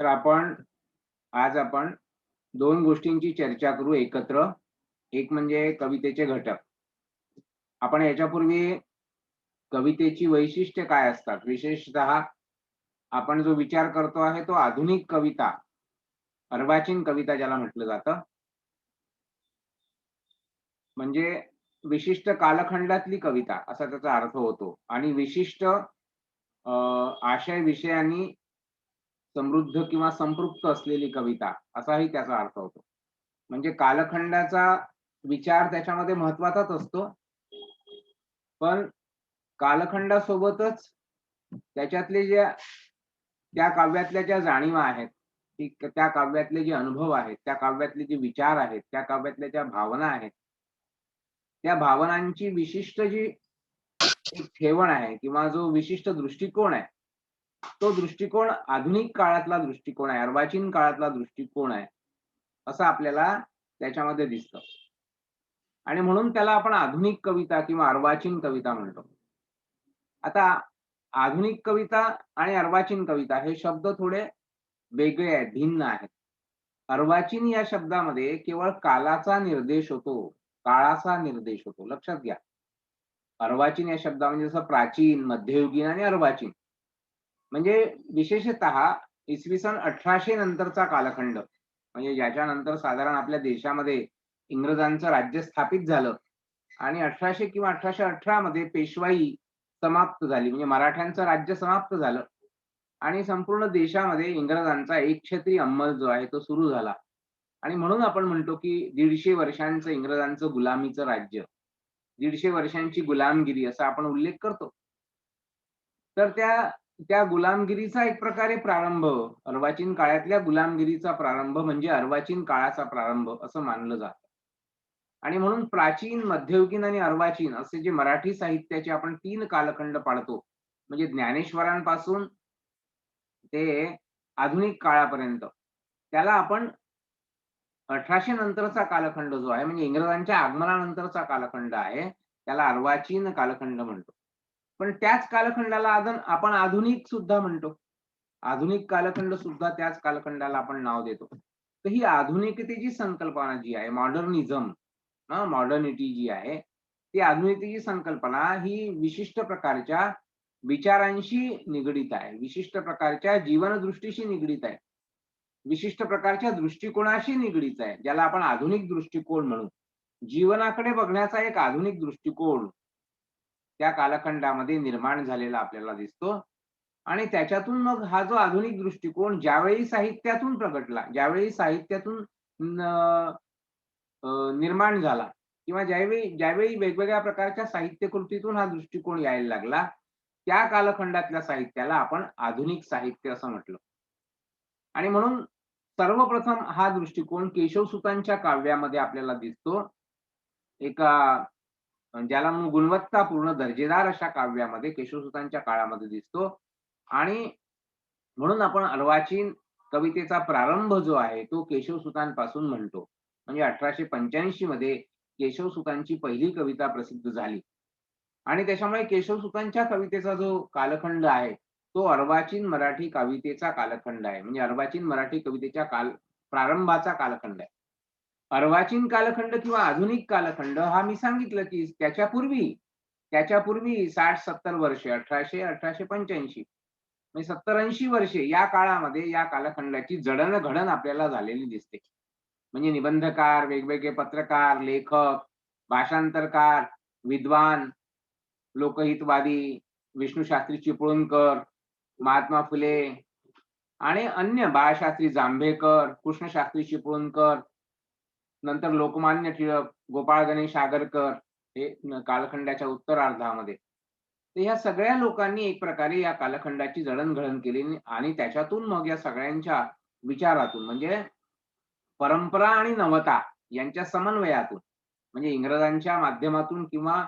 तर आज आपण दोन गोष्टींची चर्चा करू एकत्र. एक म्हणजे कवितेचे घटक. आपण याच्यापूर्वी कवितेची वैशिष्ट्य काय असतात, विशेषतः आपण जो विचार करतो आहे तो आधुनिक कविता, अर्वाचीन कविता ज्याला म्हटलं जातं. म्हणजे विशिष्ट कालखंडातली कविता असा त्याचा अर्थ होतो आणि विशिष्ट आशय विषयांनी समृद्ध किंवा संपृक्त असलेली कविता असाही त्याचा अर्थ होतो. म्हणजे कालखंडाचा विचार त्याच्यामध्ये महत्वाचाच असतो. पण कालखंडासोबतच त्याच्यातले त्या काव्यातल्या ज्या जाणीवा आहेत, त्या काव्यातले जे अनुभव आहेत, त्या काव्यातले जे विचार आहेत, त्या काव्यातल्या ज्या भावना आहेत, त्या भावनांची विशिष्ट जी एक ठेवण आहे किंवा जो विशिष्ट दृष्टिकोन आहे, तो दृष्टिकोन आधुनिक काळातला दृष्टिकोन आहे, अर्वाचीन काळातला दृष्टिकोन आहे, असं आपल्याला त्याच्यामध्ये दिसतं. आणि म्हणून त्याला आपण आधुनिक कविता किंवा अर्वाचीन कविता म्हणतो. आता आधुनिक कविता आणि अर्वाचीन कविता हे शब्द थोडे वेगळे आहेत, भिन्न आहेत. अर्वाचीन या शब्दामध्ये केवळ कालाचा निर्देश होतो, काळाचा निर्देश होतो. लक्षात घ्या. अर्वाचीन या शब्दामध्ये जसं प्राचीन, मध्ययुगीन आणि अर्वाचीन. म्हणजे विशेषतः इसवी सन 1800 नंतरचा कालखंड, म्हणजे ज्याच्यानंतर साधारण आपल्या देशामध्ये इंग्रजांचं राज्य स्थापित झालं आणि 1800 किंवा 1818 मध्ये पेशवाई समाप्त झाली. म्हणजे मराठ्यांचं राज्य समाप्त झालं आणि संपूर्ण देशामध्ये इंग्रजांचा एकछत्री अंमल जो आहे तो सुरू झाला. आणि म्हणून आपण म्हणतो की 150 वर्षांचं इंग्रजांचं गुलामीचं राज्य, 150 वर्षांची गुलामगिरी असा आपण उल्लेख करतो. तर त्या त्या गुलामगिरीचा एक प्रकारे प्रारंभ, अर्वाचीन काळातल्या गुलामगिरीचा प्रारंभ म्हणजे अर्वाचीन काळाचा प्रारंभ असं मानलं जातं. आणि म्हणून प्राचीन, मध्ययुगीन आणि अर्वाचीन असे जे मराठी साहित्याचे आपण 3 कालखंड पाडतो. म्हणजे ज्ञानेश्वरांपासून ते आधुनिक काळापर्यंत, त्याला आपण 1800 नंतरचा कालखंड जो आहे, म्हणजे इंग्रजांच्या आगमनानंतरचा कालखंड आहे, त्याला अर्वाचीन कालखंड म्हणतो. पण त्याच कालखंडाला आपण आधुनिक सुद्धा म्हणतो. आधुनिक कालखंड सुद्धा त्याच कालखंडाला आपण नाव देतो. तर ही आधुनिकतेची संकल्पना जी आहे, मॉडर्निझम, मॉडर्निटी जी आहे, ती आधुनिकतेची संकल्पना ही विशिष्ट प्रकारच्या विचारांशी निगडीत आहे, विशिष्ट प्रकारच्या जीवनदृष्टीशी निगडीत आहे, विशिष्ट प्रकारच्या दृष्टिकोनाशी निगडीत आहे, ज्याला आपण आधुनिक दृष्टिकोन म्हणू. जीवनाकडे बघण्याचा एक आधुनिक दृष्टिकोन त्या कालखंडामध्ये निर्माण झालेला आपल्याला दिसतो. आणि त्याच्यातून मग हा जो आधुनिक दृष्टिकोन ज्यावेळी साहित्यातून प्रगटला, ज्यावेळी साहित्यातून निर्माण झाला किंवा ज्यावेळी वेगवेगळ्या प्रकारच्या साहित्य कृतीतून हा दृष्टिकोन यायला लागला, त्या कालखंडातल्या साहित्याला आपण आधुनिक साहित्य असं म्हटलं. आणि म्हणून सर्वप्रथम हा दृष्टिकोन केशवसुतांच्या काव्यामध्ये आपल्याला दिसतो. एका ज्याला गुणवत्तापूर्ण दर्जेदार अशा काव्यामध्ये केशवसुतांच्या काळामध्ये दिसतो. आणि म्हणून आपण अर्वाचीन कवितेचा प्रारंभ जो आहे तो केशवसुतांपासून म्हणतो. म्हणजे 1885 मध्ये केशवसुतांची पहिली कविता प्रसिद्ध झाली आणि त्याच्यामुळे केशवसुतांच्या कवितेचा जो कालखंड आहे तो अर्वाचीन मराठी कवितेचा कालखंड आहे. म्हणजे अर्वाचीन मराठी कवितेच्या प्रारंभाचा कालखंड आहे. अर्वाचीन कालखंड किंवा आधुनिक कालखंड हा मी सांगितलं की त्याच्यापूर्वी 60-70 वर्षे, 1885 म्हणजे 70-80 वर्षे या काळामध्ये या कालखंडाची जडणघडण आपल्याला झालेली दिसते. म्हणजे निबंधकार, वेगवेगळे पत्रकार, लेखक, भाषांतरकार, विद्वान, लोकहितवादी, विष्णूशास्त्री चिपळूणकर, महात्मा फुले आणि अन्य बाळशास्त्री जांभेकर, कृष्णशास्त्री चिपळूणकर, नंतर लोकमान्य टिळक, गोपाळ गणेश आगरकर हे कालखंडाच्या उत्तरार्धामध्ये. तर ह्या सगळ्या लोकांनी एक प्रकारे या कालखंडाची जडणघडण केली आणि त्याच्यातून मग या सगळ्यांच्या विचारातून म्हणजे परंपरा आणि नवता यांच्या समन्वयातून, म्हणजे इंग्रजांच्या माध्यमातून किंवा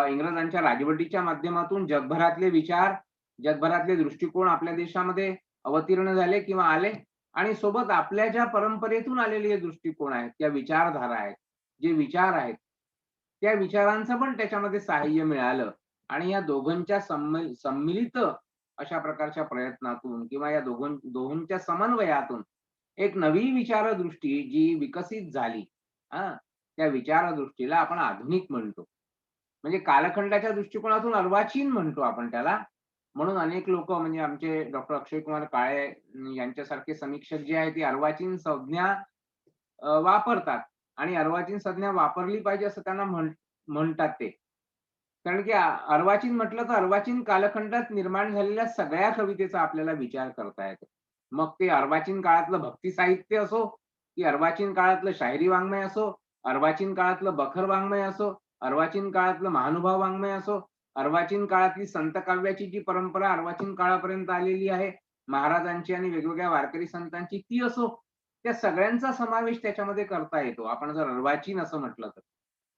इंग्रजांच्या राजवटीच्या माध्यमातून जगभरातले विचार, जगभरातले दृष्टिकोन आपल्या देशामध्ये अवतीर्ण झाले किंवा आले आणि सोबत आपल्या ज्या परंपरेतून आलेले दृष्टिकोन आहेत, त्या विचारधारा आहेत, जे विचार आहेत, त्या विचारांचं पण त्याच्यामध्ये साहाय्य मिळालं आणि या दोघांच्या सम्मिलित अशा प्रकारच्या प्रयत्नातून किंवा या दोहोंच्या समन्वयातून एक नवी विचारदृष्टी जी विकसित झाली, हा, त्या विचारदृष्टीला आपण आधुनिक म्हणतो. म्हणजे कालखंडाच्या दृष्टिकोनातून अर्वाचीन म्हणतो आपण त्याला. म्हणून अनेक लोक, म्हणजे आमचे डॉक्टर अक्षय कुमार काळे यांच्यासारखे समीक्षक जे आहेत, ती अर्वाचीन संज्ञा वापरतात आणि अर्वाचीन संज्ञा वापरली पाहिजे असं त्यांना म्हणतात ते. कारण की अर्वाचीन म्हटलं तर अर्वाचीन कालखंडात निर्माण झालेल्या सगळ्या कवितेचा आपल्याला विचार करता येतो. मग ते अर्वाचीन काळातलं भक्ती साहित्य असो, की अर्वाचीन काळातलं शायरी वाङ्मय असो, अर्वाचीन काळातलं बखर वाङ्मय असो, अर्वाचीन काळातलं महानुभाव वाङ्मय असो, अर्वाचीन काळातली संत काव्याची जी परंपरा अर्वाचीन काळापर्यंत आलेली आहे, महाराजांची आणि वेगवेगळ्या वारकरी संतांची ती असो, त्या सगळ्यांचा समावेश त्याच्यामध्ये करता येतो, आपण जर अर्वाचीन असं म्हटलं तर.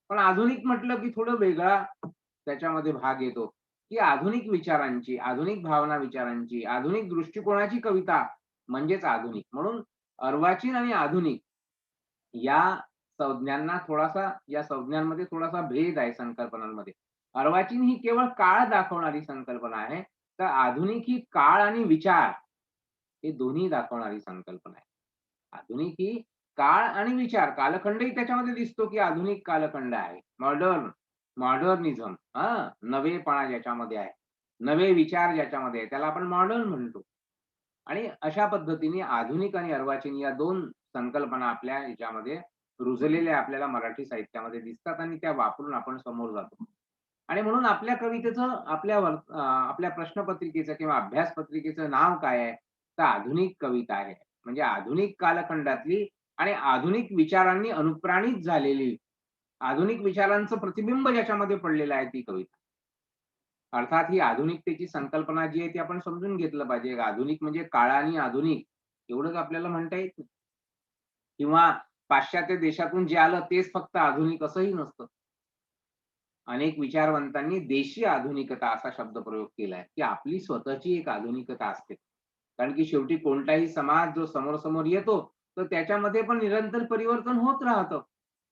पण आधुनिक म्हटलं की थोडं वेगळा त्याच्यामध्ये भाग येतो, की आधुनिक विचारांची, आधुनिक भावना विचारांची, आधुनिक दृष्टिकोनाची कविता म्हणजेच आधुनिक. म्हणून अर्वाचीन आणि आधुनिक या या संज्ञांमध्ये थोडासा भेद आहे संकल्पनांमध्ये. अर्वाचीन ही केवळ काळ दाखवणारी संकल्पना आहे, तर आधुनिक ही काळ आणि विचार हे दोन्ही दाखवणारी संकल्पना आहे. आधुनिक ही काळ आणि विचार, कालखंडही त्याच्यामध्ये दिसतो, की आधुनिक कालखंड आहे. मॉडर्निझम, नवेपणा ज्याच्यामध्ये आहे, नवे विचार ज्याच्यामध्ये आहे, त्याला आपण मॉडर्न म्हणतो. आणि अशा पद्धतीने आधुनिक आणि अर्वाचीन या दोन संकल्पना आपल्या ह्याच्यामध्ये रुजलेल्या आपल्याला मराठी साहित्यामध्ये दिसतात आणि त्या वापरून आपण समोर जातो. आणि म्हणून आपल्या कवितेचं, आपल्या प्रश्नपत्रिकेचं किंवा अभ्यास पत्रिकेचं नाव काय आहे? तर आधुनिक कविता आहे. म्हणजे आधुनिक कालखंडातली आणि आधुनिक विचारांनी अनुप्राणित झालेली, आधुनिक विचारांचं प्रतिबिंब ज्याच्यामध्ये पडलेलं आहे ती कविता. अर्थात ही आधुनिकतेची संकल्पना जी आहे ती आपण समजून घेतलं पाहिजे. आधुनिक म्हणजे काळाने आधुनिक एवढंच आपल्याला म्हणता येत नाही. किंवा पाश्चात्य देशातून जे आलं तेच फक्त आधुनिक असंही नसतं. अनेक विचारवंतांनी देशी आधुनिकता असा शब्द प्रयोग केलाय, की आपली स्वतःची एक आधुनिकता असते. कारण की शेवटी कोणताही समाज जो समोर-समोर येतो, तर त्याच्यामध्ये पण निरंतर परिवर्तन होत राहतं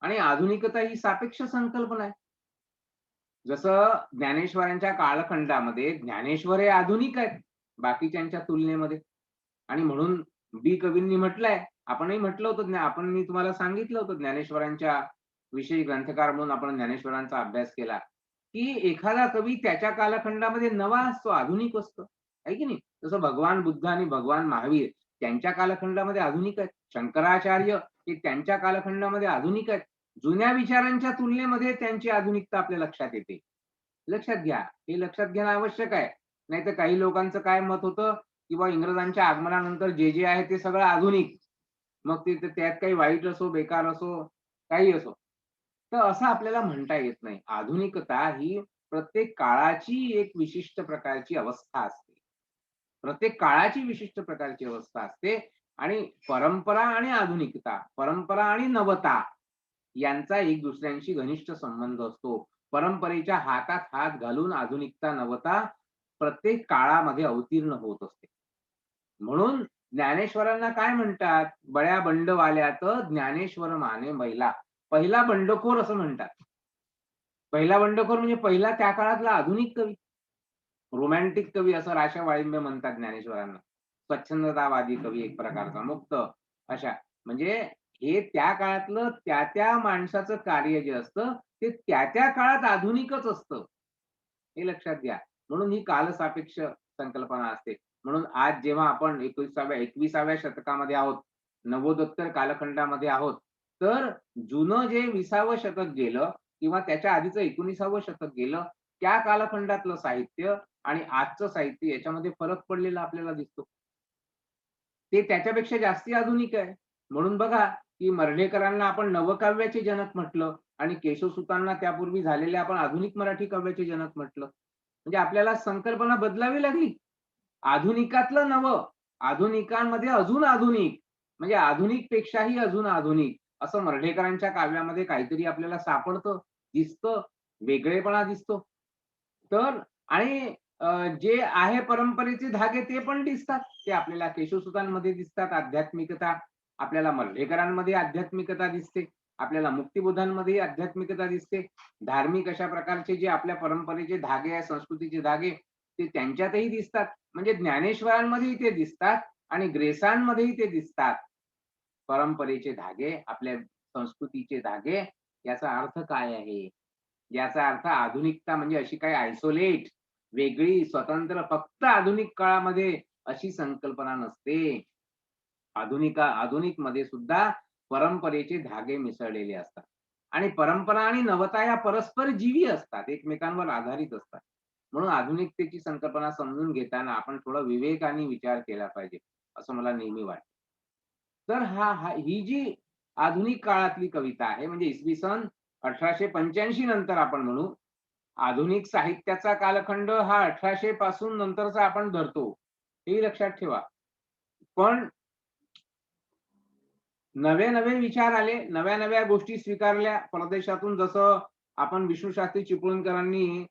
आणि आधुनिकता ही सापेक्ष संकल्पना आहे. जसं ज्ञानेश्वरांच्या कालखंडामध्ये ज्ञानेश्वर हे आधुनिक आहेत बाकीच्यांच्या तुलनेमध्ये. आणि म्हणून कवींनी म्हटलंय, आपणही म्हटलं होतं, मी तुम्हाला सांगितलं होतं ज्ञानेश्वरांच्या विषयी ग्रंथकार म्हणून आपण ज्ञानेश्वरांचा अभ्यास केला, की एखादा कवी त्याच्या कालखंडामध्ये नवा असतो, आधुनिक असतो. आहे की नाही? जसं भगवान बुद्ध आणि भगवान महावीर त्यांच्या कालखंडामध्ये आधुनिक आहेत. शंकराचार्य हे त्यांच्या कालखंडामध्ये आधुनिक आहेत. जुन्या विचारांच्या तुलनेमध्ये त्यांची आधुनिकता आपल्या लक्षात येते. लक्षात घ्या, हे लक्षात घेणं आवश्यक आहे. नाहीतर काही लोकांचं काय मत होतं, किंवा इंग्रजांच्या आगमनानंतर जे आहे ते सगळं आधुनिक. मग ते त्यात काही वाईट असो, बेकार असो, काही असो. तर असं आपल्याला म्हणता येत नाही. आधुनिकता ही प्रत्येक काळाची एक विशिष्ट प्रकारची अवस्था असते. प्रत्येक काळाची विशिष्ट प्रकारची अवस्था असते आणि परंपरा आणि आधुनिकता, परंपरा आणि नवता यांचा एक दुसऱ्यांशी घनिष्ठ संबंध असतो. परंपरेच्या हातात हात घालून आधुनिकता, नवता प्रत्येक काळामध्ये अवतीर्ण होत असते. म्हणून ज्ञानेश्वरांना काय म्हणतात? "बड्या बंडवाल्यात ज्ञानेश्वर माने मैला." पहिला बंडखोर असं म्हणतात. पहिला बंडखोर म्हणजे पहिला त्या काळातला आधुनिक कवी. रोमॅन्टिक कवी असं राशा वाळिंबे म्हणतात ज्ञानेश्वरांना. स्वच्छंदतावादी कवी एक प्रकारचा, मुक्त अशा. म्हणजे हे त्या काळातलं त्या माणसाचं कार्य जे असतं, ते त्या काळात आधुनिकच असतं. हे लक्षात घ्या. म्हणून ही कालसापेक्ष संकल्पना असते. म्हणून आज जेव्हा आपण 21व्या शतकामध्ये आहोत, नवोत्तर कालखंडामध्ये आहोत, तर जुनं जे 20वं शतक गेलं किंवा त्याच्या आधीचं 19वं शतक गेलं, त्या कालखंडातलं साहित्य आणि आजचं साहित्य याच्यामध्ये फरक पडलेला आपल्याला दिसतो. ते त्याच्यापेक्षा जास्ती आधुनिक आहे. म्हणून बघा, की मर्ढेकरांना आपण नवकाव्याचे जनक म्हटलं आणि केशवसुतांना त्यापूर्वी झालेल्या आपण आधुनिक मराठी काव्याचे जनक म्हटलं. म्हणजे आपल्याला संकल्पना बदलावी लागली. आधुनिकातलं नवं, आधुनिकांमध्ये अजून आधुनिक, म्हणजे आधुनिकपेक्षाही अजून आधुनिक असं मर्ढेकरांच्या काव्यामध्ये काहीतरी आपल्याला सापडतं, दिसतं, वेगळेपणा दिसतो. तर आणि जे आहे परंपरेचे धागे ते पण दिसतात. ते आपल्याला केशवसुतांमध्ये दिसतात आध्यात्मिकता. आपल्याला मर्ढेकरांमध्ये आध्यात्मिकता दिसते. आपल्याला मुक्तिबोधांमध्ये आध्यात्मिकता दिसते. धार्मिक अशा प्रकारचे जे आपल्या परंपरेचे धागे आहेत, संस्कृतीचे धागे ते त्यांच्यातही दिसतात. म्हणजे ज्ञानेश्वरांमध्येही ते दिसतात आणि ग्रेसांमध्येही ते दिसतात. परंपरेचे धागे, आपल्या संस्कृतीचे धागे, याचा अर्थ काय आहे? याचा अर्थ आधुनिकता म्हणजे अशी काही आयसोलेट, वेगळी, स्वतंत्र, फक्त आधुनिक काळामध्ये अशी संकल्पना नसते. आधुनिकमध्ये सुद्धा परंपरेचे धागे मिसळलेले असतात. आणि परंपरा आणि नवता या परस्पर जीवी असतात, एकमेकांवर आधारित असतात. म्हणून आधुनिकतेची संकल्पना समजून घेताना आपण थोडा विवेकाने विचार केला पाहिजे, असं मला नेहमी वाटतं. तर ही जी आधुनिक काळातली कविता आहे, म्हणजे इसवी सन 1885 नंतर आपण म्हणू. आधुनिक साहित्याचा कालखंड हा 1800 पासून नंतरचा आपण धरतो. हेही लक्षात ठेवा. पण नवे-नवे विचार आले, नव्या-नव्या गोष्टी स्वीकारल्या परदेशातून. जसं आपण विष्णूशास्त्री चिपळूणकरांनी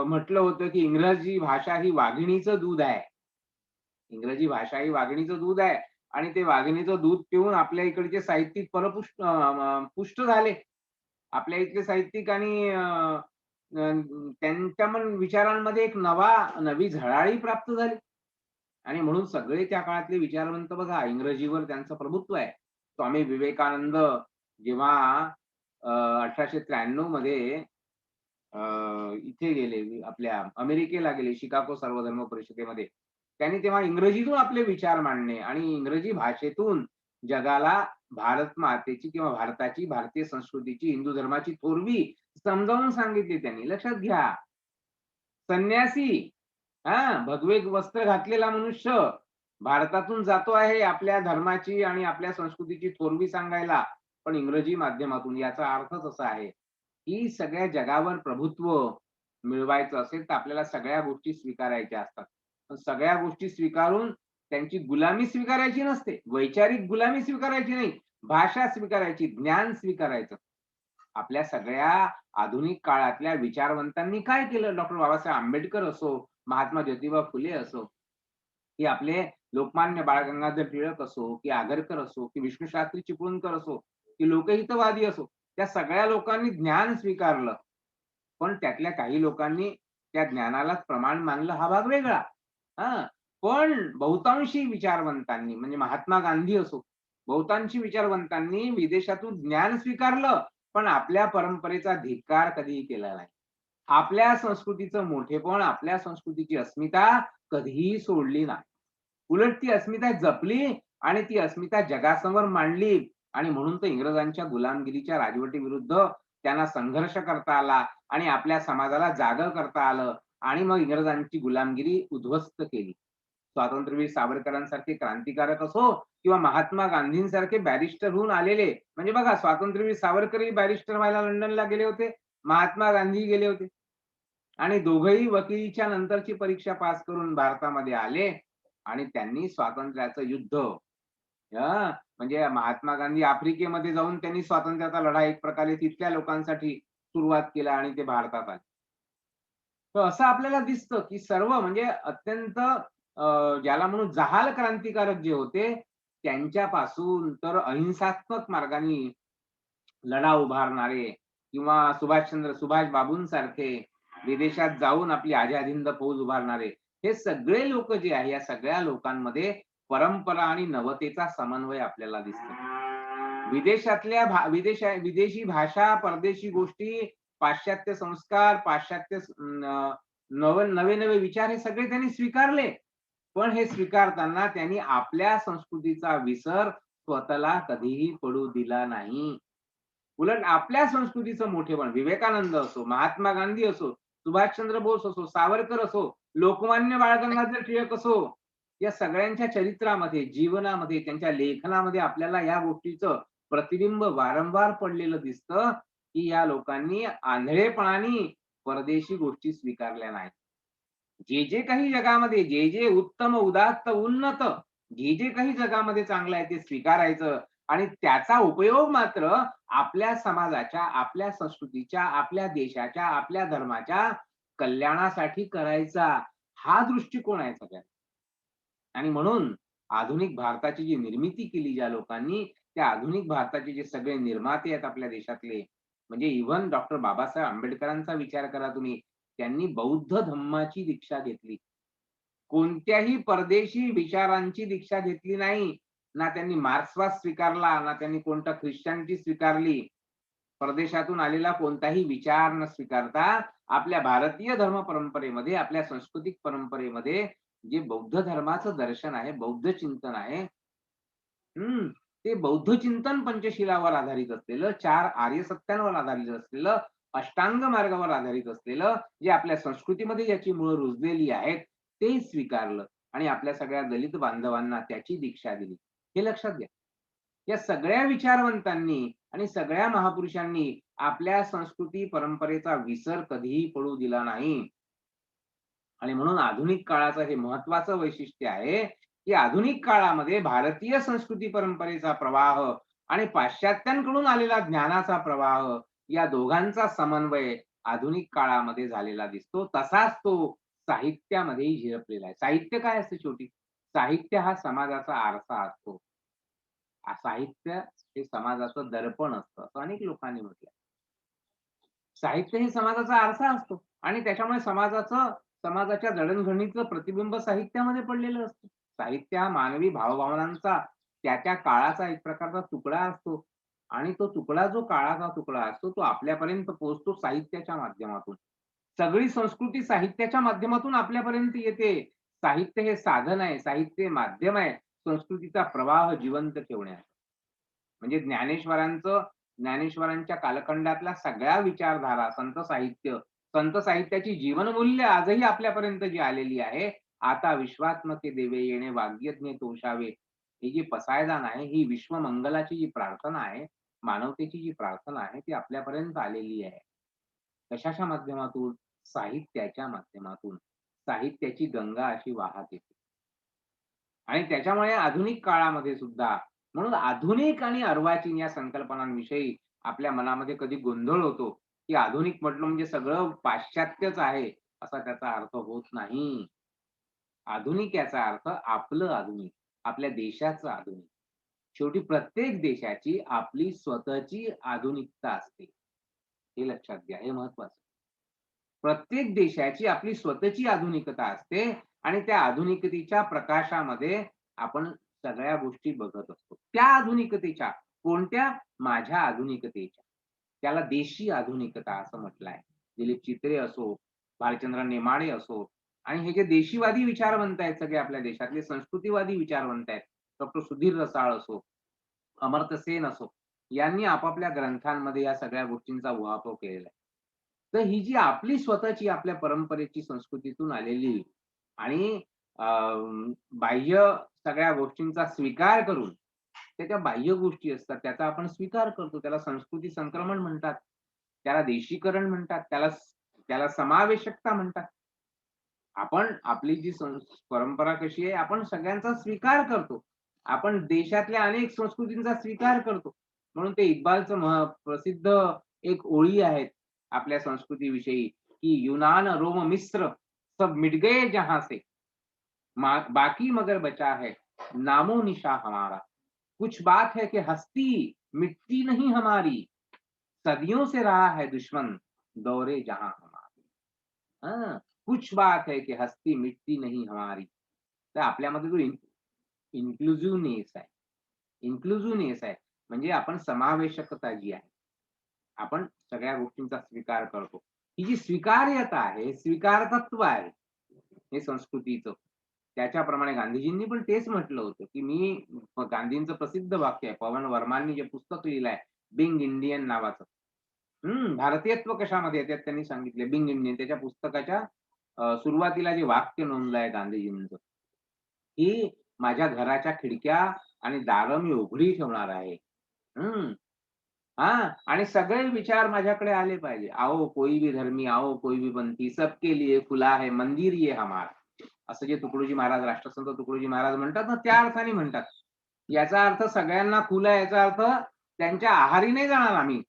म्हटलं होतं, की इंग्रजी भाषा ही वाघिणीचं दूध आहे. इंग्रजी भाषा ही वाघिणीचं दूध आहे आणि ते वाघिणीचं दूध पिऊन आपल्या इकडचे साहित्यिक पुष्ट झाले. आपल्या इथले साहित्यिक आणि त्यांच्या विचारांमध्ये एक नवी झळाळी प्राप्त झाली. आणि म्हणून सगळे त्या काळातले विचारवंत बघा, इंग्रजीवर त्यांचं प्रभुत्व आहे. स्वामी विवेकानंद जेव्हा 1893 मध्ये इथे गेले, आपल्या अमेरिकेला गेले, शिकागो सर्वधर्म परिषदेमध्ये. त्यांनी तेव्हा इंग्रजीतून आपले विचार मांडणे आणि इंग्रजी भाषेतून जगाला भारत मातेची किंवा भारताची, भारतीय संस्कृतीची, हिंदू धर्माची थोरवी समजावून सांगितली त्यांनी. लक्षात घ्या. संन्यासी, भगवे वस्त्र घातलेला मनुष्य भारतातून जातो आहे आपल्या धर्माची आणि आपल्या संस्कृतीची थोरवी सांगायला, पण इंग्रजी माध्यमातून. याचा अर्थच असा आहे, की सगळ्या जगावर प्रभुत्व मिळवायचं असेल तर आपल्याला सगळ्या गोष्टी स्वीकारायच्या असतात. पण सगळ्या गोष्टी स्वीकारून त्यांची गुलामी स्वीकारायची नसते. वैचारिक गुलामी स्वीकारायची नाही. भाषा स्वीकारायची, ज्ञान स्वीकारायचं. आपल्या सगळ्या आधुनिक काळातल्या विचारवंतांनी काय केलं? डॉक्टर बाबासाहेब आंबेडकर असो, महात्मा ज्योतिबा फुले असो, की आपले लोकमान्य बाळ गंगाधर टिळक असो, की आगरकर असो, की विष्णूशास्त्री चिपळूणकर असो, की लोकहितवादी असो, त्या सगळ्या लोकांनी ज्ञान स्वीकारलं. पण त्यातल्या काही लोकांनी त्या ज्ञानालाच प्रमाण मानलं, हा भाग वेगळा. हां. पण बहुतांशी विचारवंतांनी, म्हणजे महात्मा गांधी असो, बहुतांशी विचारवंतांनी विदेशातून ज्ञान स्वीकारलं, पण आपल्या परंपरेचा धिक्कार कधीही केला नाही. आपल्या संस्कृतीचं मोठेपण, आपल्या संस्कृतीची अस्मिता कधीही सोडली नाही. उलट ती अस्मिता जपली आणि ती अस्मिता जगासमोर मांडली. आणि म्हणून तर इंग्रजांच्या गुलामगिरीच्या राजवटीविरुद्ध त्यांना संघर्ष करता आला आणि आपल्या समाजाला जागं करता आलं आणि मग इंग्रजांची गुलामगिरी उद्ध्वस्त केली. स्वातंत्र्यवीर सावरकरांसारखे क्रांतिकारक असो किंवा महात्मा गांधींसारखे बॅरिस्टर होऊन आलेले, म्हणजे बघा, स्वातंत्र्यवीर सावरकरही बॅरिस्टर व्हायला लंडनला गेले होते, महात्मा गांधी गेले होते आणि दोघंही वकिलीच्या नंतरची परीक्षा पास करून भारतामध्ये आले आणि त्यांनी स्वातंत्र्याचं युद्ध, म्हणजे महात्मा गांधी आफ्रिकेमध्ये जाऊन त्यांनी स्वातंत्र्याचा लढा एक प्रकारे तिथल्या लोकांसाठी सुरुवात केला आणि ते भारतात आले. तर असं आपल्याला दिसतं, की सर्व म्हणजे अत्यंत ज्याला म्हणून जहाल क्रांतिकारक जे होते, त्यांच्यापासून तर अहिंसात्मक मार्गाने लढा उभारणारे किंवा सुभाष बाबूंसारखे विदेशात जाऊन आपली आझाद हिंद फौज उभारणारे, हे सगळे लोक जे आहे, या सगळ्या लोकांमध्ये परंपरा आणि नवतेचा समन्वय आपल्याला दिसतो. विदेशी भाषा, परदेशी गोष्टी, पाश्चात्य संस्कार, पाश्चात्य नवे-नवे विचार, हे सगळे त्यांनी स्वीकारले. पण हे स्वीकारताना त्यांनी आपल्या संस्कृतीचा विसर स्वतःला कधीही पडू दिला नाही. उलट आपल्या संस्कृतीचं मोठेपण, विवेकानंद असो, महात्मा गांधी असो, सुभाषचंद्र बोस असो, सावरकर असो, लोकमान्य बाळ गंगाधर टिळक असो, या सगळ्यांच्या चरित्रामध्ये, जीवनामध्ये, त्यांच्या लेखनामध्ये आपल्याला या गोष्टीचं प्रतिबिंब वारंवार पडलेलं दिसतं, की या लोकांनी आंधळेपणाने परदेशी गोष्टी स्वीकारल्या नाहीत. जे काही जगामध्ये, जे उत्तम, उदात्त, उन्नत, जे काही जगामध्ये चांगलं आहे ते स्वीकारायचं आणि त्याचा उपयोग मात्र आपल्या समाजाच्या, आपल्या संस्कृतीच्या, आपल्या देशाच्या, आपल्या धर्माच्या कल्याणासाठी करायचा, हा दृष्टिकोन आहे सगळ्यात. आणि म्हणून आधुनिक भारताची जी निर्मिती केली ज्या लोकांनी, त्या आधुनिक भारताचे जे सगळे निर्माते आहेत आपल्या देशातले, म्हणजे इव्हन डॉक्टर बाबासाहेब आंबेडकरांचा विचार करा तुम्ही. त्यांनी बौद्ध धम्माची दीक्षा घेतली. कोणत्याही परदेशी विचारांची दीक्षा घेतली नाही. ना त्यांनी मार्क्सवाद स्वीकारला, ना त्यांनी कोणता ख्रिश्चनची स्वीकारली. परदेशातून आलेला कोणताही विचार न स्वीकारता आपल्या भारतीय धर्म परंपरेमध्ये, आपल्या सांस्कृतिक परंपरेमध्ये जे बौद्ध धर्माचं दर्शन आहे, बौद्ध चिंतन आहे, ते बौद्ध चिंतन पंचशिलावर आधारित असलेलं, 4 आर्य सत्यांवर आधारित असलेलं, अष्टांग मार्गावर आधारित असलेलं, जे आपल्या संस्कृतीमध्ये ज्याची मुळं रुजलेली आहेत, ते स्वीकारलं आणि आपल्या सगळ्या दलित बांधवांना त्याची दीक्षा दिली. हे लक्षात घ्या. या सगळ्या विचारवंतांनी आणि सगळ्या महापुरुषांनी आपल्या संस्कृती परंपरेचा विसर कधीही पडू दिला नाही. आणि म्हणून आधुनिक काळाचं हे महत्वाचं वैशिष्ट्य आहे, की आधुनिक काळामध्ये भारतीय संस्कृती परंपरेचा प्रवाह आणि पाश्चात्यांकडून आलेला ज्ञानाचा प्रवाह या दोघांचा समन्वय आधुनिक काळामध्ये झालेला दिसतो. तसाच तो साहित्यामध्येही झिरपलेला आहे. साहित्य काय असतं शेवटी? साहित्य हा समाजाचा आरसा असतो. साहित्य हे समाजाचं दर्पण असतं, असं अनेक लोकांनी म्हटलंय. साहित्य हे समाजाचा आरसा असतो आणि त्याच्यामुळे समाजाच्या जडणघडणीचं प्रतिबिंब साहित्यामध्ये पडलेलं असतं. साहित्य हा मानवी भावभावनांचा त्या काळाचा एक प्रकारचा तुकडा असतो आणि तो तुकडा जो काळाचा तुकडा असतो, तो आपल्यापर्यंत पोहोचतो साहित्याच्या माध्यमातून. सगळी संस्कृती साहित्याच्या माध्यमातून आपल्यापर्यंत येते. साहित्य हे साधन आहे, साहित्य हे माध्यम आहे संस्कृतीचा प्रवाह जिवंत ठेवण्याचं. म्हणजे ज्ञानेश्वरांच्या कालखंडातल्या सगळ्या विचारधारा, संत साहित्याची जीवनमूल्य आजही आपल्यापर्यंत जी आलेली आहे. आता विश्वात्मके देवे येणे वाग्यज्ञ तोषावे. ही जी पसायदान आहे, ही विश्वमंगलाची जी प्रार्थना आहे, मानवतेची जी प्रार्थना आहे, ती आपल्यापर्यंत आलेली आहे. कशाच्या माध्यमातून? साहित्याच्या माध्यमातून. साहित्याची गंगा अशी वाहत येते. आणि त्याच्यामुळे आधुनिक काळामध्ये सुद्धा म्हणून आधुनिक आणि अर्वाचीन या संकल्पनांविषयी आपल्या मनामध्ये कधी गोंधळ होतो, की आधुनिक म्हटलं म्हणजे सगळं पाश्चात्यच आहे, असा त्याचा अर्थ होत नाही. आधुनिक याचा अर्थ आपलं आधुनिक, आपल्या देशाचं आधुनिक. शेवटी प्रत्येक देशाची आपली स्वतःची आधुनिकता असते. हे लक्षात घ्या, हे महत्वाचं. प्रत्येक देशाची आपली स्वतःची आधुनिकता असते आणि त्या आधुनिकतेच्या प्रकाशामध्ये आपण सगळ्या गोष्टी बघत असतो. त्या आधुनिकतेच्या कोणत्या? माझ्या आधुनिकतेच्या. त्याला देशी आधुनिकता असं म्हटलं आहे. दिलीप चित्रे असो, भालचंद्र नेमाडे असो आणि हे जे देशीवादी विचारवंत आहेत सगळे आपल्या देशातले संस्कृतीवादी विचारवंत आहेत. डॉक्टर सुधीर रसाळ असो, अमर्त्य सेन असो, यांनी आपापल्या ग्रंथांमध्ये या सगळ्या गोष्टींचा उहापोह केलेला आहे. तर ही जी आपली स्वतःची आपल्या परंपरेची संस्कृतीतून आलेली आणि बाह्य सगळ्या गोष्टींचा स्वीकार करून त्या बाह्य गोष्टी असतात त्याचा आपण स्वीकार करतो. त्याला संस्कृती संक्रमण म्हणतात. त्याला देशीकरण म्हणतात. त्याला समावेशकता म्हणतात. आपण आपली जी परंपरा कशी आहे, आपण सगळ्यांचा स्वीकार करतो. आपण देशातल्या अनेक संस्कृतींचा स्वीकार करतो. म्हणून ते इक्बालचं प्रसिद्ध एक ओळी आहेत आपल्या संस्कृतीविषयी, की "युनान, रोम, मिस्र सब मिट गए जहां से, बाकी मगर बचा है नामो निशा हमारा. कुछ बात है कि हस्ती मिटती नहीं हमारी, सदियों से रहा है दुश्मन दौरे जहां हमारी." कुछ बात है की हस्ती मिटती नहीं हमारी. तर आपल्यामध्ये जो इन्क्लुझिव्हनेस आहे, इन्क्लुझिव्हनेस आहे म्हणजे आपण समावेशकता जी आहे, आपण सगळ्या गोष्टींचा स्वीकार करतो. ही जी स्वीकार्यता आहे, स्वीकारतत्व आहे हे संस्कृतीचं. त्याच्याप्रमाणे गांधीजींनी पण तेच म्हटलं होतं, की गांधींचं प्रसिद्ध वाक्य आहे, पवन वर्मांनी जे पुस्तक लिहिलंय बिंग इंडियन नावाचं. भारतीयत्व कशामध्ये आहे त्यात त्यांनी सांगितले बिंग इंडियन. त्याच्या पुस्तकाच्या सुरुवातीला जे वाक्य नोंदलं आहे गांधीजींचं, की माझ्या घराच्या खिडक्या आणि दारं मी उघडी ठेवणार आहे. आणि सगळे विचार माझ्याकडे आले पाहिजे. आओ कोई भी धर्मी, आओ कोई भी पंथी, सबके लिए खुला है मंदिर ये हमारा. असं जे तुकडोजी महाराज, राष्ट्रसंत तुकडोजी महाराज म्हणतात ना, त्या अर्थाने म्हणतात. याचा अर्थ सगळ्यांना खुला, याचा अर्थ त्यांच्या आहारी नाही जाणार आम्ही.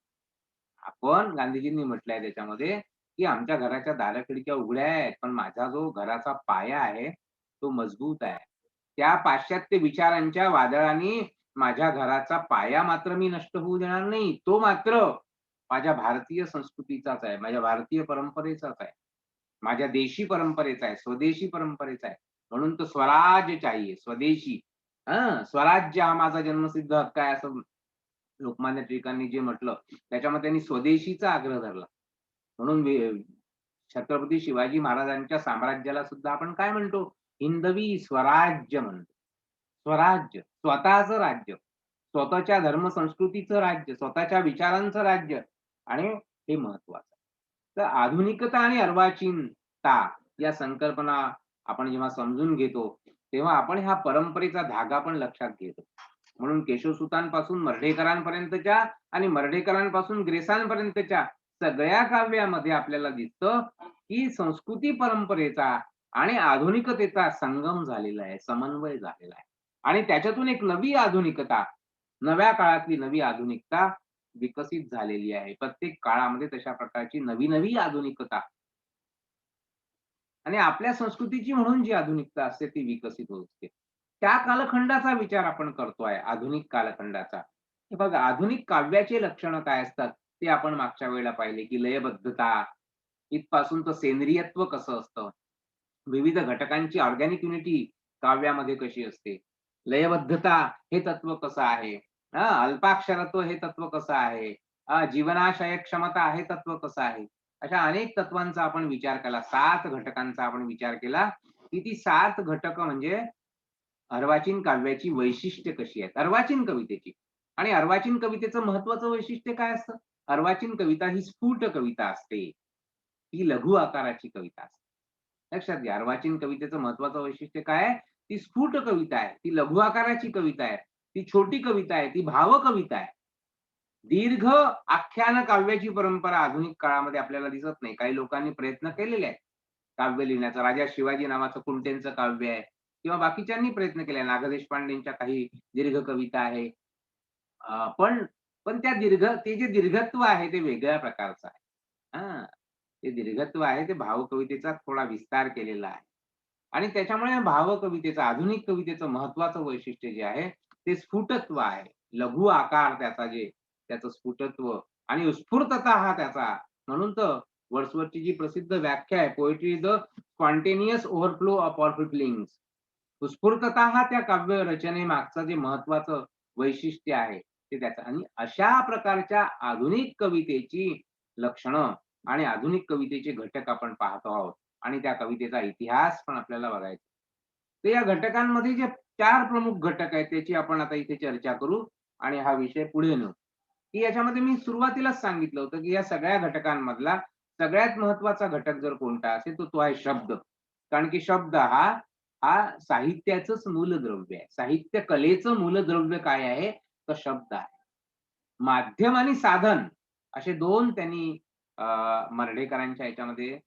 आपण गांधीजींनी म्हटलंय त्याच्यामध्ये, की आमच्या घराच्या दारं खिडक्या उघड्या आहेत, पण माझा जो घराचा पाया आहे, तो मजबूत आहे. त्या पाश्चात्य विचारांच्या वादळाने माझ्या घराचा पाया मात्र मी नष्ट होऊ देणार नाही. तो मात्र माझ्या भारतीय संस्कृतीचाच आहे, माझ्या भारतीय परंपरेचाच आहे. माझ्या देशी परंपरेचा आहे, स्वदेशी परंपरेचा आहे. म्हणून तो स्वराज चाहिए, स्वदेशी. स्वराज्य हा माझा जन्मसिद्ध हक्क आहे असं लोकमान्य टिळकांनी जे म्हटलं, त्याच्यामध्ये त्यांनी स्वदेशीचा आग्रह धरला. म्हणून छत्रपती शिवाजी महाराजांच्या साम्राज्याला सुद्धा आपण काय म्हणतो? हिंदवी स्वराज्य म्हणतो. स्वराज्य, स्वतःचं राज्य, स्वतःच्या धर्म संस्कृतीचं राज्य, स्वतःच्या विचारांचं राज्य आणि हे महत्वाचं. तर आधुनिकता आणि अर्वाचीनता या संकल्पना आपण जेव्हा समजून घेतो, तेव्हा आपण ह्या परंपरेचा धागा पण लक्षात घेतो. म्हणून केशवसुतांपासून मर्ढेकरांपर्यंतच्या आणि मर्ढेकरांपासून ग्रेसांपर्यंतच्या सगळ्या काव्यामध्ये आपल्याला दिसतं, की संस्कृती परंपरेचा आणि आधुनिकतेचा संगम झालेला आहे, समन्वय झालेला आहे. आणि त्याच्यातून एक नवी आधुनिकता, नव्या काळातली नवी आधुनिकता विकसित झालेली आहे. प्रत्येक काळामध्ये तशा प्रकारची नवी-नवी आधुनिकता आणि आपल्या संस्कृतीची म्हणून जी आधुनिकता असते ती विकसित होत असते. त्या कालखंडाचा विचार आपण करतोय, आधुनिक कालखंडाचा. हे बघा, आधुनिक काव्याचे लक्षणं काय असतात, ते आपण मागच्या वेळेला पाहिले, की लयबद्धता, इथपासून तर सेंद्रियत्व कसं असतं, विविध घटकांची ऑर्गॅनिक युनिटी काव्यामध्ये कशी असते, लयबद्धता हे तत्व कसं आहे, अल्पाक्षरत्व हे तत्व कसं आहे, जीवनाशय क्षमता हे तत्व कसं आहे. अशा अनेक तत्वांचा आपण विचार केला, 7 घटकांचा आपण विचार केला, की ती 7 घटक म्हणजे अर्वाचीन काव्याची वैशिष्ट्य कशी आहेत, अर्वाचीन कवितेची. आणि अर्वाचीन कवितेचं महत्वाचं वैशिष्ट्य काय असतं? अर्वाचीन कविता ही स्फुट कविता असते. ती लघु आकाराची कविता असते. लक्षात घ्या, अर्वाचीन कवितेचं महत्वाचं वैशिष्ट्य काय आहे? ती स्फुट कविता आहे, ती लघु आकाराची कविता आहे, ती छोटी कविता आहे, ती भावकविता आहे. दीर्घ आख्यान काव्याची परंपरा आधुनिक काळामध्ये आपल्याला दिसत नाही. काही लोकांनी प्रयत्न केलेले आहेत काव्य लिहिण्याचा. राजा शिवाजी नावाचं कुंटेंचं काव्य आहे किंवा बाकीच्यांनी प्रयत्न केलाय. ना. देशपांडेंच्या काही दीर्घ कविता आहे. पण पण ते जे दीर्घत्व आहे ते वेगळ्या प्रकारचं आहे. हां, ते दीर्घत्व आहे ते भावकवितेचा थोडा विस्तार केलेला आहे. आणि त्याच्यामुळे भावकवितेचं, आधुनिक कवितेचं महत्वाचं वैशिष्ट्य जे आहे ते स्फुटत्व आहे. लघु आकार त्याचं स्फुटत्व आणि उत्स्फूर्तता हा त्याचा. म्हणून तर वर्ड्सवर्थची जी प्रसिद्ध व्याख्या आहे, poetry is the spontaneous overflow of powerful feelings. उत्स्फूर्तता हा त्या काव्य रचनेमागचं जे महत्वाचं वैशिष्ट्य आहे ते त्याचं. आणि अशा प्रकारच्या आधुनिक कवितेची लक्षणं आणि आधुनिक कवितेचे घटक आपण पाहतो आहोत आणि त्या कवितेचा इतिहास पण आपल्याला बघायचा. तर या घटकांमध्ये जे 4 प्रमुख घटक आहेत त्याची आपण आता इथे चर्चा करू आणि हा विषय पुढे नेऊ. की याच्यामध्ये मी सुरुवातीलाच सांगितलं होतं, की या सगळ्या घटकांमधला सगळ्यात महत्वाचा घटक जर कोणता असेल तर तो आहे शब्द. कारण की शब्द हा हा साहित्याचंच मूलद्रव्य आहे. साहित्य कलेचं मूलद्रव्य काय आहे? तर शब्द आहे. माध्यम आणि साधन असे 2 त्यांनी मर्ढेकरांच्या ह्याच्यामध्ये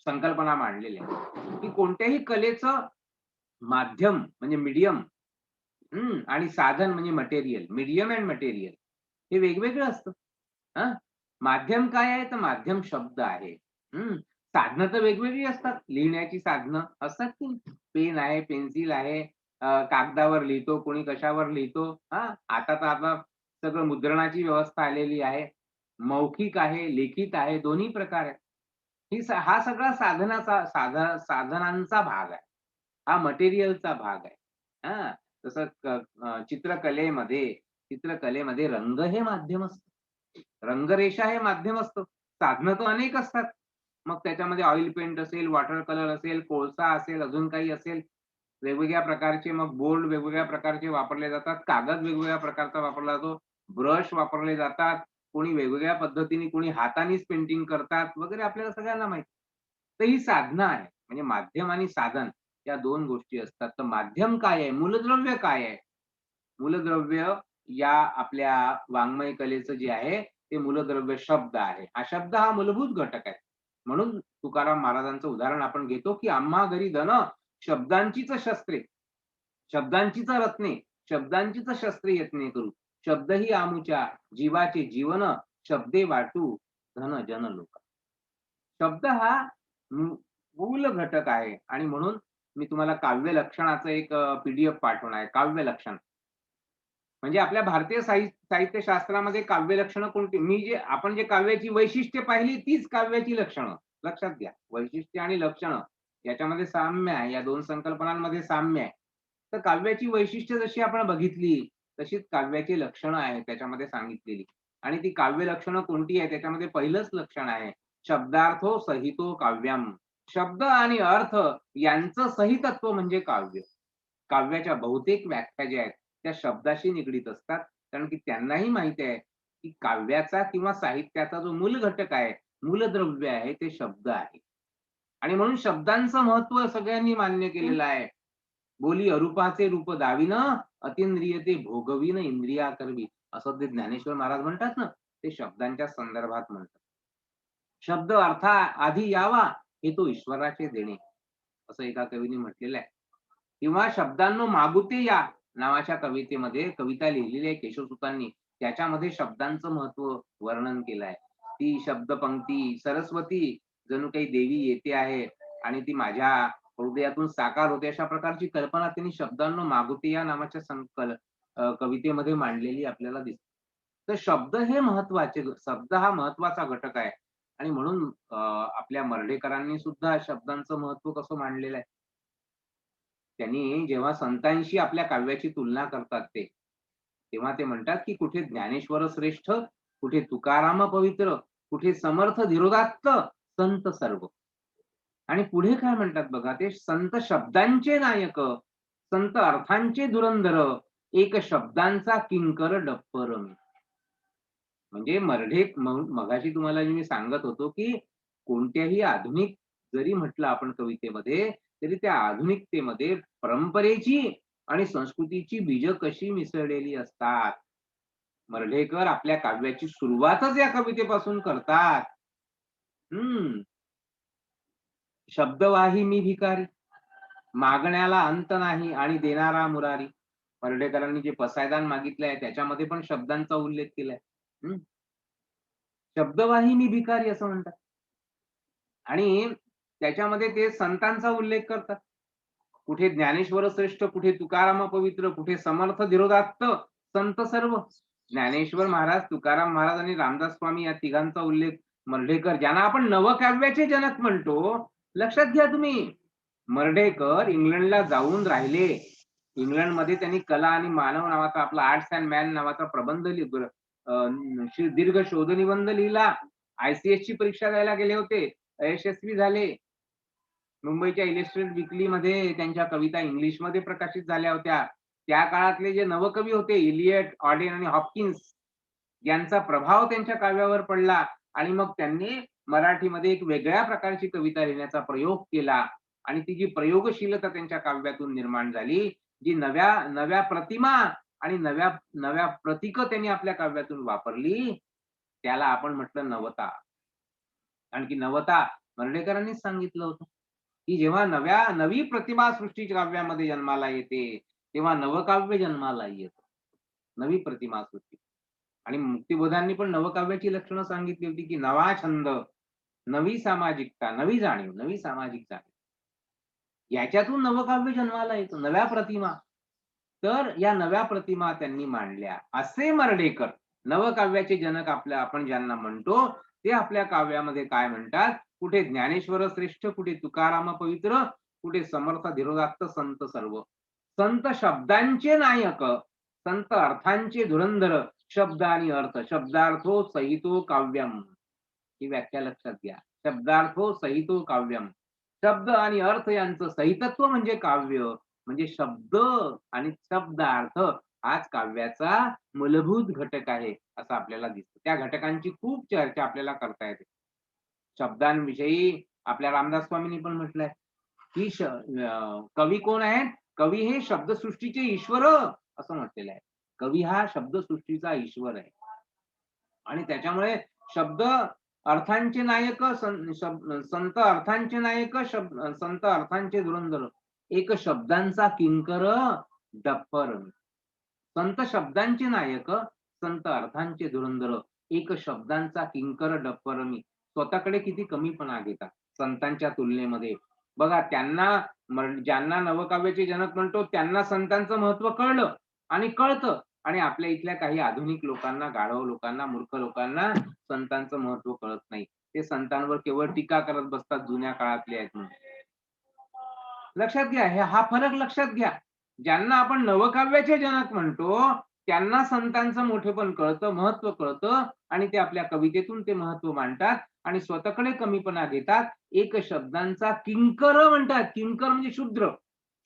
संकल्पना मांडलेल्या आहेत, की कोणत्याही कलेचं माध्यम म्हणजे मीडियम आणि साधन म्हणजे मटेरियल, मीडियम एंड मटेरियल हे वेगवेगळं असतं. हां, माध्यम काय आहे? तर माध्यम शब्द आहे. साधनं तर वेगवेगळी असतात. लिहिण्याची साधनं असतात की पेन आहे, पेन्सिल आहे, कागदावर लिहितो, कोणी कशावर लिहितो. आता सगळं मुद्रणाची व्यवस्था आलेली आहे. मौखिक आहे, लिखित आहे, दोन्ही प्रकार आहेत. हा सगळा साधनांचा भाग आहे. हा मटेरियलचा भाग आहे. हां, तसं चित्रकलेमध्ये रंग हे माध्यम असतं. रंगरेषा हे माध्यम असतं. साधनं तर अनेक असतात. मग त्याच्यामध्ये ऑइल पेंट असेल, वॉटर कलर असेल, कोळसा असेल, अजून काही असेल. वेगवेगळ्या प्रकारचे मग बोर्ड वेगवेगळ्या प्रकारचे वापरले जातात. कागद वेगवेगळ्या प्रकारचा वापरला जातो. ब्रश वापरले जातात. कोणी वेगवेगळ्या पद्धतीने कोणी हातानेच पेंटिंग करतात वगैरे आपल्याला सगळ्यांना माहिती. तर ही साधनं आहे. म्हणजे माध्यम आणि साधन या 2 गोष्टी असतात. तर माध्यम काय आहे? मूलद्रव्य काय आहे? मूलद्रव्य या आपल्या वाङ्मय कलेचं जे आहे ते मूलद्रव्य शब्द आहे. हा शब्द हा मूलभूत घटक आहे. म्हणून तुकाराम महाराजांचं उदाहरण आपण घेतो, की "आम्हा घरी धन शब्दांचीच शस्त्रे, शब्दांचीच रत्ने, शब्दांचीच शस्त्रे यत्ने करू. शब्द ही आमुच्या जीवाचे जीवन, शब्दे वाटू धन जन लोक." शब्द हा मूल घटक आहे आणि म्हणून मी तुम्हाला काव्य लक्षणाचं एक पी-डी-एफ पाठवणार आहे. काव्य लक्षण. म्हणजे आपल्या भारतीय साहित्यशास्त्रामध्ये काव्य लक्षणं कोणती? आपण जे काव्याची वैशिष्ट्ये पाहिली तीच काव्याची लक्षणं. लक्षात घ्या. वैशिष्ट्य आणि लक्षणं याच्यामध्ये साम्य आहे. या 2 संकल्पनांमध्ये साम्य आहे. तर काव्याची वैशिष्ट्य जशी आपण बघितली, तशीच काव्याची लक्षणं आहेत त्याच्यामध्ये सांगितलेली. आणि ती काव्य लक्षणं कोणती आहेत त्याच्यामध्ये पहिलंच लक्षण आहे, शब्दार्थो सहितो काव्यम. शब्द आणि अर्थ यांचं सहितत्व म्हणजे काव्य. काव्याच्या बहुतेक व्याख्या ज्या आहेत, त्या शब्दाशी निगडीत असतात. कारण की त्यांनाही माहिती आहे, की काव्याचा किंवा साहित्याचा जो मूल घटक आहे, मूलद्रव्य आहे, ते शब्द आहे. आणि म्हणून शब्दांचं महत्त्व सगळ्यांनी मान्य केलेलं आहे. बोली अरूपाचे रूप दाविनं, अतींद्रिय ते भोगविन इंद्रिया करवी. असं ते ज्ञानेश्वर महाराज म्हणतात ना, ते शब्दांच्या संदर्भात म्हणतात. शब्द अर्था आधी यावा, हे तो ईश्वराचे देणे, असं एका कवीने म्हटलेलं आहे. किंवा शब्दांनो मागुते या नावाच्या कवितेमध्ये कविता लिहिलेली आहे केशवसुतांनी. त्याच्यामध्ये शब्दांचं महत्त्व वर्णन केलं आहे. ती शब्दपंक्ती सरस्वती जणू काही देवी येते आहे आणि ती माझ्या हृदयातून साकार होते, अशा प्रकारची कल्पना त्यांनी शब्दांनो मागुते या नावाच्या कवितेमध्ये मांडलेली आपल्याला दिसते. तर शब्द हे महत्त्वाचे, शब्द हा महत्त्वाचा घटक आहे आणि म्हणून आपल्या मर्ढेकरांनी सुद्धा शब्दांचं महत्त्व कसं मांडलेलं आहे. त्यांनी जेव्हा संतांशी आपल्या काव्याची तुलना करतात ते, तेव्हा ते म्हणतात, की कुठे ज्ञानेश्वर श्रेष्ठ, कुठे तुकाराम पवित्र, कुठे समर्थ धीरोदात्त संत सर्व. आणि पुढे काय म्हणतात बघा ते, संत शब्दांचे नायक, संत अर्थांचे धुरंधर, एक शब्दांचा किंकर डप्पर मी. म्हणजे मगाशी तुम्हाला जे मी सांगत होतो, की कोणत्याही आधुनिक जरी म्हटलं आपण कवितेमध्ये, तरी त्या आधुनिकतेमध्ये परंपरेची आणि संस्कृतीची बीजं कशी मिसळलेली असतात. मर्ढेकर आपल्या काव्याची सुरुवातच या कवितेपासून करतात. हं. शब्दवाही मी भिकारी, मागण्याला अंत नाही आणि देणारा मुरारी. मर्ढेकरांनी जे पसायदान मागितलंय त्याच्यामध्ये पण शब्दांचा उल्लेख केलाय. हं. शब्दवाही मी भिकारी असं म्हणतात. आणि त्याच्यामध्ये ते संतांचा उल्लेख करतात. कुठे ज्ञानेश्वर श्रेष्ठ, कुठे तुकाराम पवित्र, कुठे समर्थ धीरोदात्त संत सर्व. ज्ञानेश्वर महाराज, तुकाराम महाराज आणि रामदास स्वामी या तिघांचा उल्लेख मर्ढेकर, ज्यांना आपण नवकाव्याचे जनक म्हणतो. लक्षात घ्या तुम्ही, मर्ढेकर इंग्लंडला जाऊन राहिले. इंग्लंडमध्ये त्यांनी कला आणि मानव नावाचा, आपला आर्ट्स अँड मॅन नावाचा प्रबंध दीर्घ शोधनिबंध लिहिला. ICS ची परीक्षा द्यायला गेले होते, अयशस्वी झाले. मुंबईच्या इलिस्ट्रेटेड वीकलीमध्ये त्यांच्या कविता इंग्लिशमध्ये प्रकाशित झाल्या होत्या. त्या काळातले जे नवकवी होते, इलियट, ऑडेन आणि हॉपकिन्स, यांचा प्रभाव त्यांच्या काव्यावर पडला आणि मग त्यांनी मराठीमध्ये एक वेगळ्या प्रकारची कविता लिहिण्याचा प्रयोग केला आणि ती जी प्रयोगशीलता त्यांच्या काव्यातून निर्माण झाली, जी नव्या नव्या प्रतिमा आणि नव्या नव्या प्रतीक त्यांनी आपल्या काव्यातून वापरली, त्याला आपण म्हटलं नवता. कारण की नवता मर्ढेकरांनीच सांगितलं होतं, की जेव्हा नवी प्रतिमा सृष्टी काव्यामध्ये जन्माला येते, तेव्हा नवकाव्य जन्माला येतं. नवी प्रतिमा सृष्टी. आणि मुक्तिबोधांनी पण नवकाव्याची लक्षणं सांगितली होती, की नवा छंद, नवी सामाजिकता, नवी जाणीव, नवी सामाजिक जाणीव. याच्यातून नवकाव्य जन्माला येतं, नव्या प्रतिमा. तर या नव्या प्रतिमा त्यांनी मांडल्या. असे मर्ढेकर, नवकाव्याचे जनक आपण ज्यांना म्हणतो, ते आपल्या काव्यामध्ये काय म्हणतात, कुठे ज्ञानेश्वर श्रेष्ठ, कुठे तुकाराम पवित्र, कुठे समर्थ धीरोदात्त संत सर्व. संत शब्दांचे नायक, संत अर्थांचे धुरंधर, शब्द आणि अर्थ. शब्दार्थो सहितो काव्यम. ही व्याख्या लक्षात घ्या. शब्दार्थो सहितो काव्यम. शब्द आणि अर्थ यांचं सहितत्व म्हणजे काव्य. म्हणजे शब्द आणि शब्दार्थ हाच काव्याचा मूलभूत घटक आहे, असं आपल्याला दिसतं. त्या घटकांची खूप चर्चा आपल्याला करता येते. शब्दांविषयी आपल्या रामदास स्वामींनी पण म्हटलंय, की कवी कोण आहेत? कवी हे शब्दसृष्टीचे ईश्वर, असं म्हटलेलं आहे. कवी हा शब्दसृष्टीचा ईश्वर आहे. आणि त्याच्यामुळे शब्द अर्थांचे नायक, संत अर्थांचे नायक, संत अर्थांचे धुरंधर, एक शब्दांचा किंकर डप्पर. संत शब्दांचे नायक, संत अर्थांचे धुरंधर, एक शब्दांचा किंकर डप्पर मी. स्वतःकडे किती कमीपणा घेतात संतांच्या तुलनेमध्ये. बघा, ज्यांना नवकाव्याचे जनक म्हणतो, त्यांना संतांचं महत्व कळलं आणि कळतं. आणि आपल्या इथल्या काही आधुनिक लोकांना, गाढव लोकांना, मूर्ख लोकांना संतांचं महत्व कळत नाही. ते संतांवर केवळ टीका करत बसतात, जुन्या काळातले आहेत म्हणून. लक्षात घ्या, हा फरक लक्षात घ्या. ज्यांना आपण नवकाव्याचे जनक म्हणतो, त्यांना संतांचं मोठेपण कळतं, महत्त्व कळतं आणि ते आपल्या कवितेतून ते महत्त्व मांडतात आणि स्वतःकडे कमीपणा घेतात. एक शब्दांचा किंकर म्हणतात. किंकर म्हणजे शूद्र.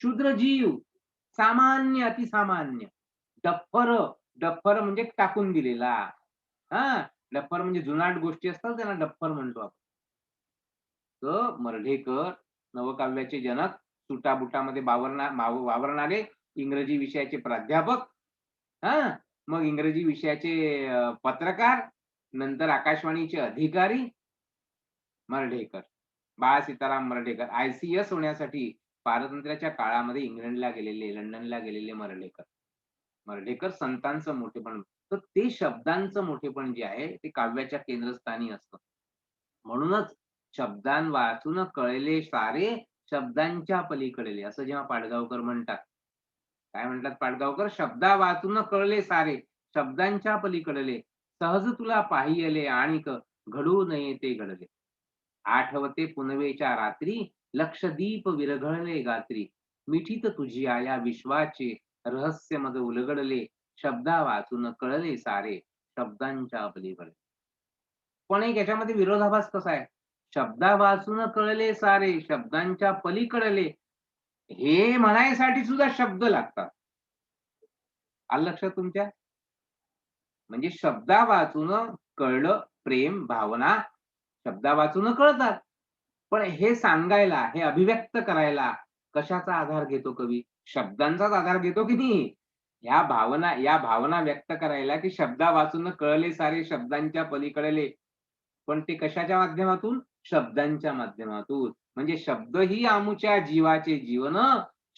शूद्र जीव, सामान्य, अतिसामान्य. डफ्फर, डफ्फर म्हणजे टाकून दिलेला. हां, डफ्फर म्हणजे जुनाट गोष्टी असतात त्यांना डफ्फर म्हणतो आपण. तर मर्ढेकर नवकाव्याचे जनक, सुटाबुटामध्ये वावरणारे, इंग्रजी विषयाचे प्राध्यापक, हां, मग इंग्रजी विषयाचे पत्रकार, नंतर आकाशवाणीचे अधिकारी मर्ढेकर. बाळ सीताराम मर्ढेकर. आय-सी-एस होण्यासाठी पारतंत्र्याच्या काळामध्ये इंग्लंडला गेलेले, लंडनला गेलेले मर्ढेकर. मर्ढेकर संतांचं मोठेपण. तर ते शब्दांचं मोठेपण जे आहे ते काव्याच्या केंद्रस्थानी असतं. म्हणूनच शब्दां वाचून कळले सारे, शब्दांच्या पलीकडले असं जेव्हा पाडगावकर म्हणतात. काय म्हणतात पाडगावकर? शब्दा वाचून कळले सारे, शब्दांच्या पलीकडले. सहज तुला पाहियले आणिक, घडू नये ते घडले. आठवते पुनवेच्या रात्री, लक्षदीप विरघळले गात्री. मिठीत तुझिया या विश्वाचे, रहस्य मज उलगडले. शब्दा वाचून कळले सारे, शब्दांच्या पलीकडे. पण एक याच्यामध्ये विरोधाभास कसा आहे? शब्दा वाचून कळले सारे, शब्दांच्या पलीकडले. हे म्हणायसाठी सुद्धा शब्द लागतात. आलं लक्षात तुमच्या? म्हणजे शब्दा वाचून कळलं प्रेम, भावना शब्दा वाचून कळतात. पण हे सांगायला, हे अभिव्यक्त करायला कशाचा आधार घेतो कवी? शब्दांचाच आधार घेतो की नाही? या भावना व्यक्त करायला की शब्दा वाचून कळले सारे, शब्दांच्या पलीकडले. पण ते कशाच्या माध्यमातून? शब्दांच्या माध्यमातून. म्हणजे शब्द ही आमुच्या जीवाचे जीवन,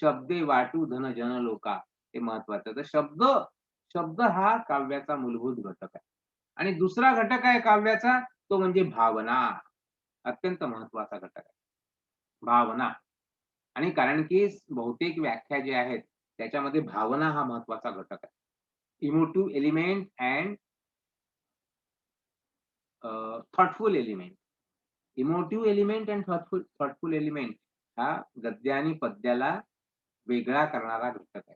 शब्दे वाटू धन जन लोका. हे महत्वाचं. तर शब्द शब्द हा काव्याचा मूलभूत घटक आहे. आणि दुसरा घटक आहे काव्याचा, तो म्हणजे भावना. अत्यंत महत्वाचा घटक आहे. भावना. आणि कारण की बहुतेक व्याख्या ज्या आहेत, त्याच्यामध्ये भावना हा महत्वाचा घटक आहे. Emotive element and thoughtful element. Emotive element and thoughtful element हा गद्य आणि पद्याला वेगळा करणारा घटक आहे.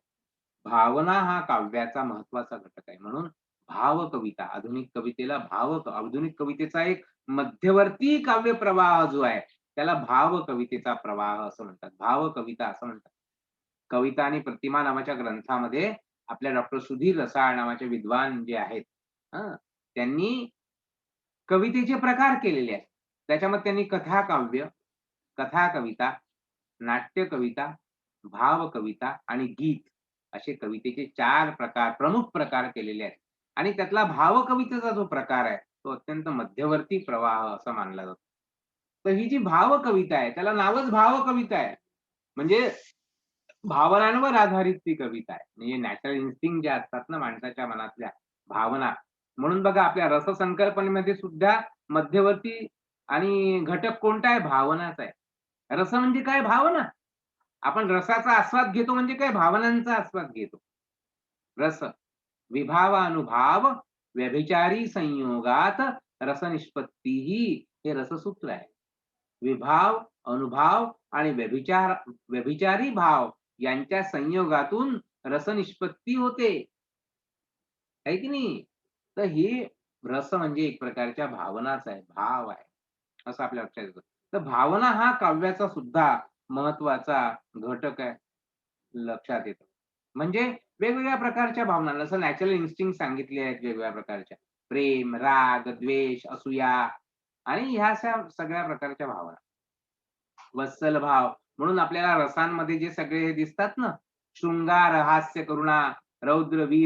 भावना हा काव्याचा महत्वाचा घटक आहे. म्हणून भावकविता, आधुनिक कवितेला आधुनिक कवितेचा एक मध्यवर्ती काव्य प्रवाह जो आहे, त्याला भावकवितेचा प्रवाह असं म्हणतात. भावकविता असं म्हणतात. कविता आणि प्रतिमा नावाच्या ग्रंथामध्ये आपल्या डॉक्टर सुधीर रसाळ नावाचे विद्वान जे आहेत, हं, त्यांनी कवितेचे प्रकार केलेले आहेत. त्याच्यामध्ये त्यांनी कथाकाव्य, कथा-कविता, नाट्य कविता, भाव कविता आणि गीत असे कवितेचे 4 प्रकार, प्रमुख प्रकार केलेले आहेत. आणि त्यातला भावकवितेचा जो प्रकार आहे, तो अत्यंत मध्यवर्ती प्रवाह असा मानला जातो. तर ही जी भावकविता आहे, त्याला नावच भावकविता आहे. म्हणजे भावनांवर आधारित ती कविता आहे. म्हणजे नॅचरल इन्स्टिंक्ट ज्या असतात ना माणसाच्या मनातल्या भावना. म्हणून बघा आपल्या रससंकल्पनेमध्ये सुद्धा मध्यवर्ती आणि घटक कोणता आहे? भावनाच आहे. रस म्हणजे काय? भावना. आपण रसाचा आस्वाद घेतो म्हणजे काय? भावनांचा आस्वाद घेतो. रस, विभावानुभाव, व्यभिचारी संयोगात रसनिष्पत्तीही हे रससूत्र आहे. विभाव, अनुभाव आणि व्यभिचारी भाव यांच्या संयोगातून रसनिष्पत्ती होते. आहे की नाही? तर ही रस म्हणजे एक प्रकारच्या भावनाच आहे, भाव आहे. असं आपल्या लक्षात येतं. तर भावना हा काव्याचा सुद्धा महत्वाचा घटक आहे, लक्षात येतं. म्हणजे वेगवेगळ्या प्रकारच्या भावना जसं नॅचरल इन्स्टिंक्ट सांगितले आहेत वेगवेगळ्या प्रकारच्या. प्रेम, राग, द्वेष, असूया आणि ह्या अशा सगळ्या प्रकारच्या भावना. वत्सल भाव म्हणून आपल्याला रसांमध्ये जे सगळे हे दिसतात ना, शृंगार, हास्य, करुणा, रौद्र, वीर